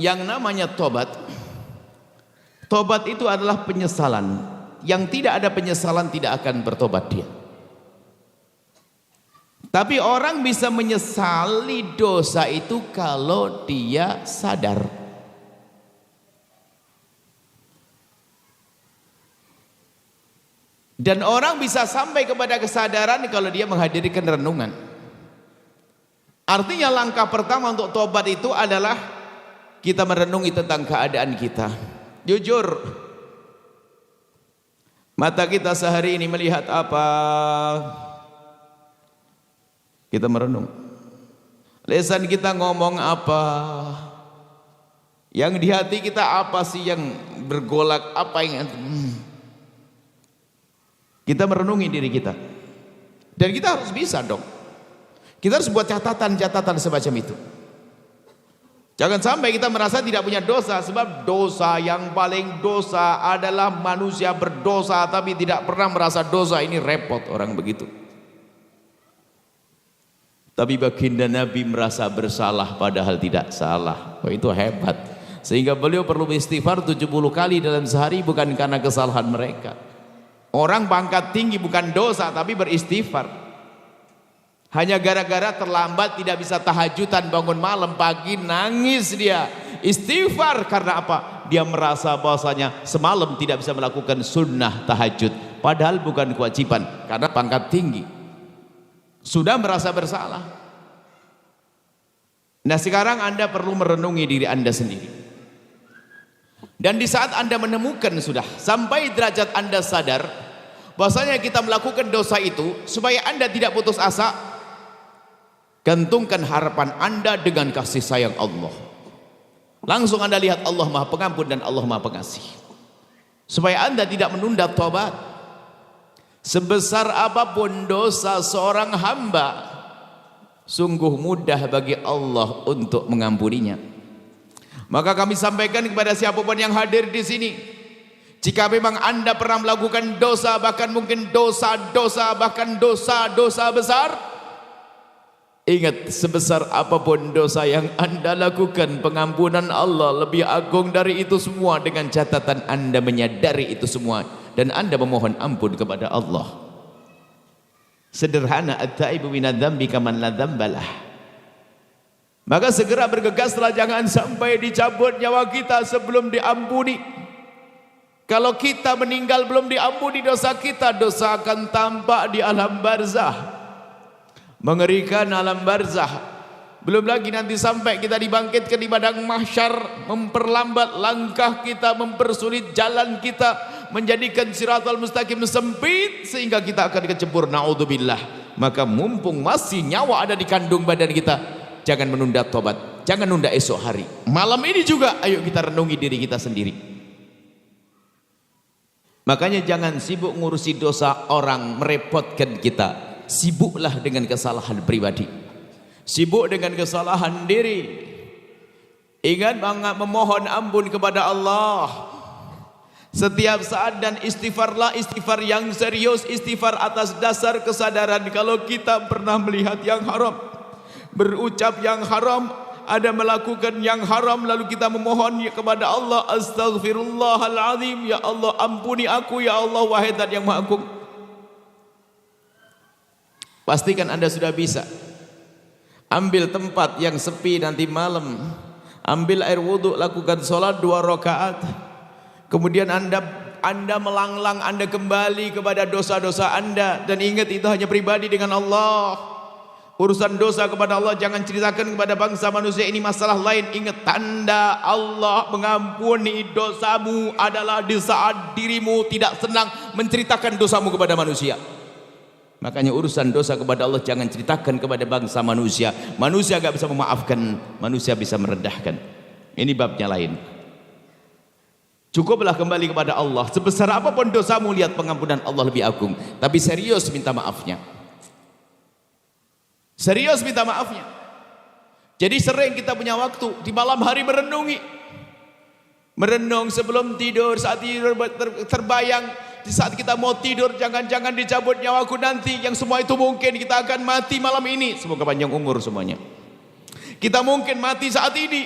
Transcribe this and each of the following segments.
yang namanya tobat. Tobat itu adalah penyesalan. Yang tidak ada penyesalan tidak akan bertobat dia. Tapi orang bisa menyesali dosa itu kalau dia sadar. Dan orang bisa sampai kepada kesadaran kalau dia menghadirkan renungan. Artinya langkah pertama untuk tobat itu adalah kita merenungi tentang keadaan kita. Jujur, mata kita sehari ini melihat apa? Kita merenung. Lisan kita ngomong apa? Yang di hati kita apa sih yang bergolak? Apa yang kita merenungi diri kita. Dan kita harus bisa dong. Kita harus buat catatan-catatan semacam itu. Jangan sampai kita merasa tidak punya dosa, sebab dosa yang paling dosa adalah manusia berdosa tapi tidak pernah merasa dosa. Ini repot orang begitu. Tapi baginda Nabi merasa bersalah padahal tidak salah. Oh, itu hebat. Sehingga beliau perlu istighfar 70 kali dalam sehari bukan karena kesalahan mereka. Orang pangkat tinggi bukan dosa tapi beristighfar. Hanya gara-gara terlambat tidak bisa tahajudan bangun malam, pagi nangis dia. Istighfar karena apa? Dia merasa bahwasanya semalam tidak bisa melakukan sunnah tahajud. Padahal bukan kewajiban karena pangkat tinggi. Sudah merasa bersalah. Nah sekarang Anda perlu merenungi diri Anda sendiri. Dan di saat Anda menemukan sudah sampai derajat Anda sadar bahwasanya kita melakukan dosa itu, supaya Anda tidak putus asa, gantungkan harapan Anda dengan kasih sayang Allah. Langsung Anda lihat Allah Maha Pengampun dan Allah Maha Pengasih. Supaya Anda tidak menunda tobat. Sebesar apapun dosa seorang hamba, sungguh mudah bagi Allah untuk mengampuninya. Maka kami sampaikan kepada siapapun yang hadir di sini, jika memang Anda pernah melakukan dosa, bahkan mungkin dosa-dosa, bahkan dosa-dosa besar, ingat, sebesar apapun dosa yang Anda lakukan, pengampunan Allah lebih agung dari itu semua. Dengan catatan Anda menyadari itu semua dan Anda memohon ampun kepada Allah. Sederhana, at-taibu minadz-dzambi kaman la dzambalah. Maka segera bergegaslah, jangan sampai dicabut nyawa kita sebelum diampuni. Kalau kita meninggal belum diampuni dosa kita, dosa akan tampak di alam barzah. Mengerikan alam barzah. Belum lagi nanti sampai kita dibangkitkan di padang mahsyar, memperlambat langkah kita, mempersulit jalan kita, menjadikan siratal mustaqim sempit sehingga kita akan kecebur, naudzubillah. Maka mumpung masih nyawa ada di kandung badan kita, jangan menunda tobat, jangan nunda esok hari. Malam ini juga ayo kita renungi diri kita sendiri. Makanya jangan sibuk ngurusi dosa orang, merepotkan kita. Sibuklah dengan kesalahan pribadi, sibuk dengan kesalahan diri. Ingat banget memohon ampun kepada Allah setiap saat, dan istighfarlah, istighfar yang serius, istighfar atas dasar kesadaran kalau kita pernah melihat yang haram, berucap yang haram, ada melakukan yang haram, lalu kita memohon kepada Allah, astaghfirullahaladzim, ya Allah ampuni aku, ya Allah wahai Zat yang Maha Agung. Pastikan Anda sudah bisa. Ambil tempat yang sepi nanti malam, ambil air wudhu, lakukan sholat 2 rakaat. Kemudian Anda melanglang, Anda kembali kepada dosa-dosa Anda, dan ingat itu hanya pribadi dengan Allah. Urusan dosa kepada Allah jangan ceritakan kepada bangsa manusia, ini masalah lain. Ingat, tanda Allah mengampuni dosamu adalah di saat dirimu tidak senang menceritakan dosamu kepada manusia. Makanya urusan dosa kepada Allah jangan ceritakan kepada bangsa manusia. Manusia gak bisa memaafkan, manusia bisa merendahkan. Ini babnya lain. Cukuplah kembali kepada Allah. Sebesar apapun dosamu, lihat pengampunan Allah lebih agung. Tapi serius minta maafnya. Serius minta maafnya. Jadi sering kita punya waktu di malam hari merenungi. Merenung sebelum tidur, saat tidur terbayang. Di saat kita mau tidur, jangan-jangan dicabut nyawaku nanti. Yang semua itu mungkin kita akan mati malam ini. Semoga panjang umur semuanya. Kita mungkin mati saat ini.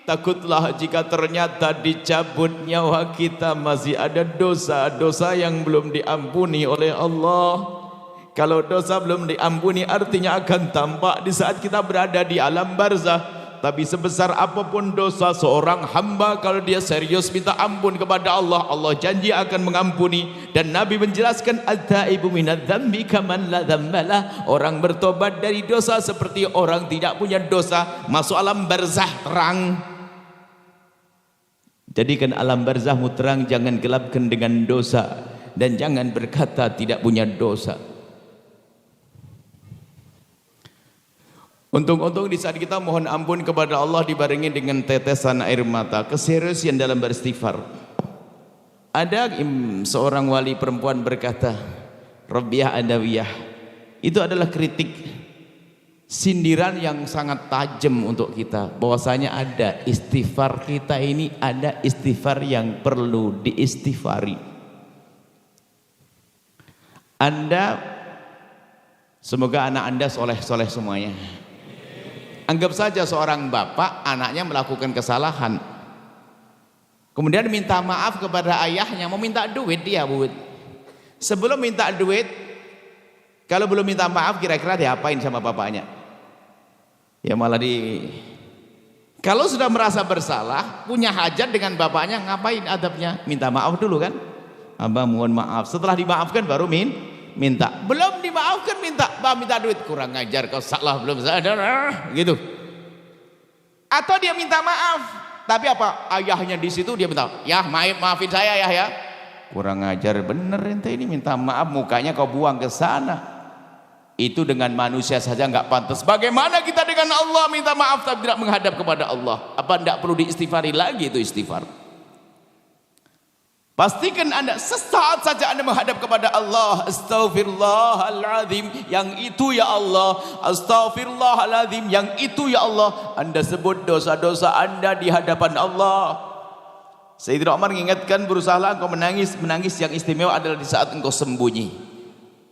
Takutlah jika ternyata dicabut nyawa kita masih ada dosa-dosa yang belum diampuni oleh Allah. Kalau dosa belum diampuni artinya akan tampak di saat kita berada di alam barzah. Tapi sebesar apapun dosa seorang hamba, kalau dia serius minta ampun kepada Allah, Allah janji akan mengampuni. Dan Nabi menjelaskan, at-taibu minadz-dzambi kaman la dzambalah. Orang bertobat dari dosa seperti orang tidak punya dosa. Masuk alam barzah terang. Jadikan alam barzahmu terang, jangan gelapkan dengan dosa, dan jangan berkata tidak punya dosa. Untung-untung di saat kita mohon ampun kepada Allah dibarengi dengan tetesan air mata, keseriusan dalam beristighfar. Ada seorang wali perempuan berkata, Rabbiyah Adawiyah, itu adalah kritik, sindiran yang sangat tajam untuk kita, bahwasanya ada istighfar kita ini, ada istighfar yang perlu diistighfari. Anda, semoga anak Anda soleh-soleh semuanya. Anggap saja seorang bapak, anaknya melakukan kesalahan, kemudian minta maaf kepada ayahnya, mau minta duit dia, Bu. Sebelum minta duit, kalau belum minta maaf, kira-kira diapain sama bapaknya? Ya malah kalau sudah merasa bersalah, punya hajat dengan bapaknya, ngapain adabnya? Minta maaf dulu kan? Abah mohon maaf. Setelah dimaafkan baru minta. Belum dimaafkan minta, bah minta duit, kurang ngajar kau, salah belum sadar, gitu. Atau dia minta maaf, tapi apa? Ayahnya di situ, dia minta, ya maafin saya ya. Kurang ngajar bener ente ini, minta maaf mukanya kau buang ke sana. Itu dengan manusia saja nggak pantas. Bagaimana kita dengan Allah minta maaf tapi tidak menghadap kepada Allah? Apa tidak perlu diistighfari lagi itu istighfar? Pastikan Anda sesaat saja Anda menghadap kepada Allah, astaghfirullahaladzim, yang itu ya Allah, astaghfirullahaladzim, yang itu ya Allah. Anda sebut dosa-dosa Anda di hadapan Allah. Sayyidina Umar mengingatkan, berusahalah engkau menangis yang istimewa adalah di saat engkau sembunyi.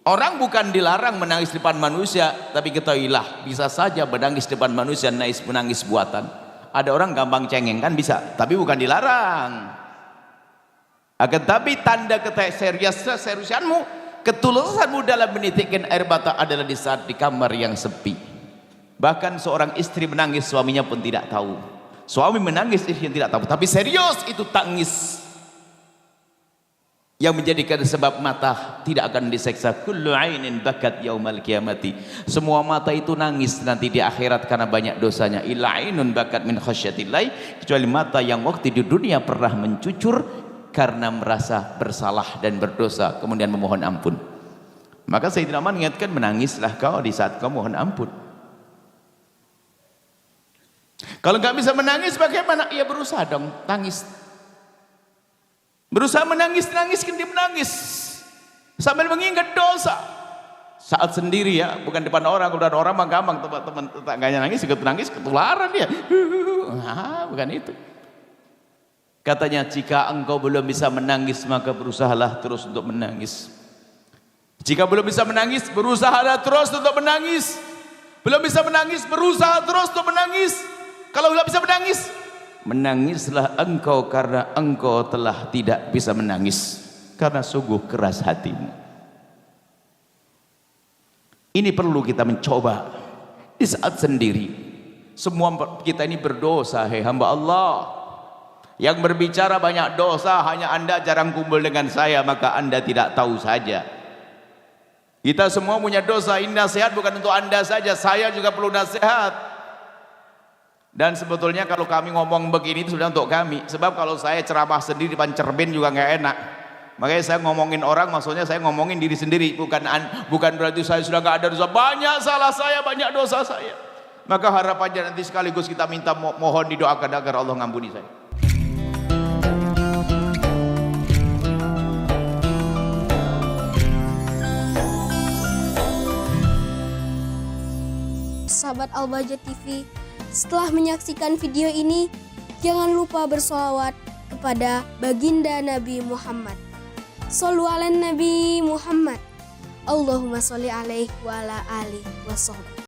Orang bukan dilarang menangis di depan manusia, tapi ketahuilah bisa saja menangis di depan manusia menangis buatan. Ada orang gampang cengeng kan bisa, tapi bukan dilarang. Akan tapi tanda keseriusanmu, ketulusanmu dalam menitikkan air mata adalah di saat di kamar yang sepi. Bahkan seorang istri menangis, suaminya pun tidak tahu. Suami menangis, istrinya tidak tahu. Tapi serius itu tangis yang menjadikan sebab mata tidak akan diseksa. Kullu ainin bakat yaumal qiyamati. Semua mata itu nangis nanti di akhirat karena banyak dosanya. Illa ainun bakat min khasyatillah, kecuali mata yang waktu di dunia pernah mencucur karena merasa bersalah dan berdosa, kemudian memohon ampun. Maka Sayyidina Umar mengingatkan, menangislah kau di saat kau mohon ampun. Kalau nggak bisa menangis bagaimana? Ya berusaha dong, tangis. Berusaha nangiskan dia menangis sambil mengingat dosa. Saat sendiri ya, bukan depan orang. Kalau ada orang mah gampang, teman-teman tetangganya nangis, ikut nangis, ketularan dia. Bukan itu. Katanya, jika engkau belum bisa menangis, maka berusahalah terus untuk menangis. Jika belum bisa menangis, berusahalah terus untuk menangis. Belum bisa menangis, berusaha terus untuk menangis. Kalau belum bisa menangis, menangislah engkau karena engkau telah tidak bisa menangis, karena sungguh keras hatimu. Ini perlu kita mencoba di saat sendiri. Semua kita ini berdosa, hei hamba Allah. Yang berbicara banyak dosa, hanya Anda jarang kumpul dengan saya, maka Anda tidak tahu saja. Kita semua punya dosa. Ini nasihat bukan untuk Anda saja, saya juga perlu nasihat. Dan sebetulnya kalau kami ngomong begini itu sudah untuk kami. Sebab kalau saya ceramah sendiri depan cermin juga nggak enak. Makanya saya ngomongin orang, maksudnya saya ngomongin diri sendiri. Bukan berarti saya sudah nggak ada dosa. Banyak salah saya, banyak dosa saya. Maka harapannya nanti sekaligus kita minta mohon didoakan agar Allah ngampuni saya. Sahabat Al-Bahjah TV, setelah menyaksikan video ini, jangan lupa bersolawat kepada baginda Nabi Muhammad. Shollu ala Nabi Muhammad. Allahumma sholli alaihi wa ala alihi wa sahbihi.